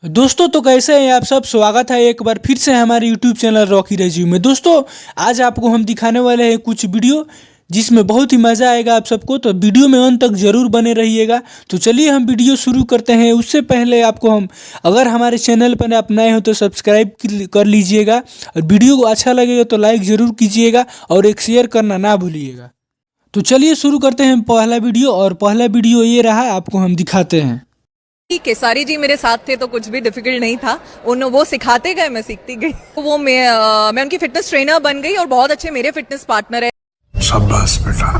दोस्तों तो कैसे हैं आप सब। स्वागत है एक बार फिर से हमारे यूट्यूब चैनल रॉकी रेज्यूम में। दोस्तों आज आपको हम दिखाने वाले हैं कुछ वीडियो जिसमें बहुत ही मज़ा आएगा आप सबको, तो वीडियो में अंत तक ज़रूर बने रहिएगा। तो चलिए हम वीडियो शुरू करते हैं। उससे पहले आपको हम, अगर हमारे चैनल पर आप नए हो तो सब्सक्राइब कर लीजिएगा, और वीडियो को अच्छा लगेगा तो लाइक ज़रूर कीजिएगा और एक शेयर करना ना भूलिएगा। तो चलिए शुरू करते हैं पहला वीडियो, और पहला वीडियो ये रहा, आपको हम दिखाते हैं। केसारी जी मेरे साथ थे तो कुछ भी डिफिकल्ट नहीं था। वो सिखाते गए, मैं सीखती गई। वो मैं उनकी फिटनेस ट्रेनर बन गई और बहुत अच्छे मेरे फिटनेस पार्टनर है। शाबाश बेटा,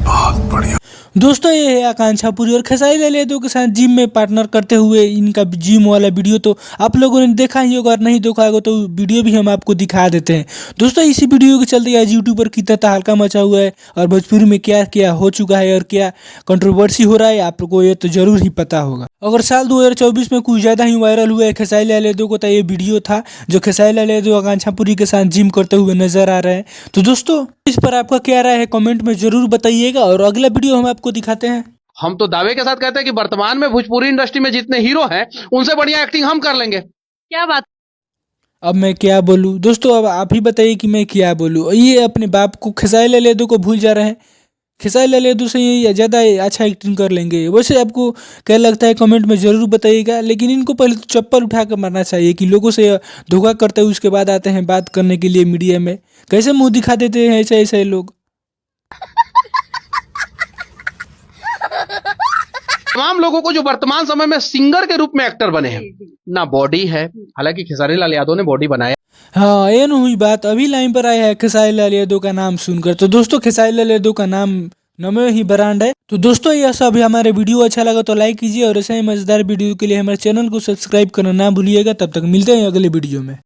बहुत बढ़िया। दोस्तों ये है आकांक्षा पुरी और खेसारी लाल यादव के साथ जिम में पार्टनर करते हुए इनका जिम वाला वीडियो तो आप लोगों ने देखा ही होगा, और नहीं देखा होगा तो वीडियो भी हम आपको दिखा देते हैं। दोस्तों इसी वीडियो के चलते आज यूट्यूब पर कितना तहलका मचा हुआ है और भोजपुरी में क्या क्या हो चुका है और क्या कंट्रोवर्सी हो रहा है, आपको ये तो जरूर ही पता होगा। अगर साल 2024 में कुछ ज़्यादा ही वायरल हुआ है खेसारी लाल यादव को, तो ये वीडियो था जो खेसारी लाल यादव आकांक्षा पुरी के साथ जिम करते हुए नजर आ रहे हैं। तो दोस्तों इस पर आपका क्या राय है कमेंट में जरूर बताइएगा, और अगला वीडियो हम आपको दिखाते हैं। हम तो दावे के साथ कहते हैं कि वर्तमान में भोजपुरी इंडस्ट्री में जितने हीरो हैं उनसे बढ़िया एक्टिंग हम कर लेंगे। क्या बात। अब मैं क्या बोलूँ दोस्तों, अब आप ही बताइए कि मैं क्या बोलूँ। ये अपने बाप को खेसारी लाल यादव को भूल जा रहे हैं। खेसारी लाल यादव से ये ज़्यादा अच्छा एक्टिंग कर लेंगे। वैसे आपको क्या लगता है कमेंट में ज़रूर बताइएगा, लेकिन इनको पहले तो चप्पल उठा कर मारना चाहिए कि लोगों से धोखा करते हुए उसके बाद आते हैं बात करने के लिए मीडिया में। कैसे मुंह दिखा देते हैं ऐसे ऐसे लोग। तमाम लोगों को जो वर्तमान समय में सिंगर के रूप में एक्टर बने हैं, ना बॉडी है, हालांकि खेसारी लाल यादव ने बॉडी बनाया। हाँ ये न हुई बात, अभी लाइन पर आया है खेसारी लाल यादव का नाम सुनकर। तो दोस्तों खेसारी लाल यादव का नाम नमे ही ब्रांड है। तो दोस्तों यह सब हमारे वीडियो अच्छा लगा तो लाइक कीजिए, और ऐसे ही मजेदार वीडियो के लिए हमारे चैनल को सब्सक्राइब करना ना भूलिएगा। तब तक मिलते हैं अगले वीडियो में।